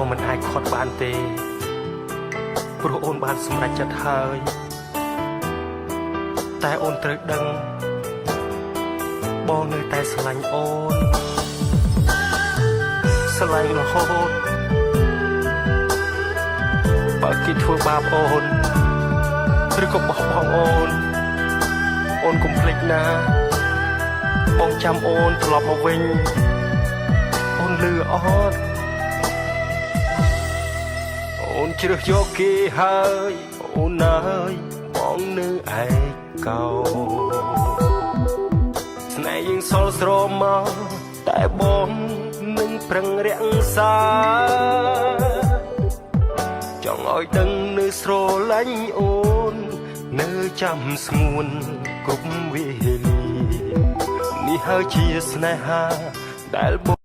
មិនអាចខត់បានទេព្រោះអូនបានសម្រេចចិត្តហើយតែអូនត្រូវដឹងបងនៅតែស្រឡាញ់អូនស្រឡាញ់រហូតបើគេធ្វើបាបអូនឬក៏បោះបង់អូនកុំភ្លេចណាបងចាំអូនត្រឡប់មកវិញអូនលឺអត់អូនជ្រើសយកគេហើយអូនអើយបងនៅឯកោស្នេហ៍យើងសល់ស្រមកតែបងនឹងប្រឹងរក្សាចង់ឲ្យដឹងនៅស្រឡាញ់អូននៅចាំស្ងួនគ្រប់វេលានេះហើយជាស្នេហាដែល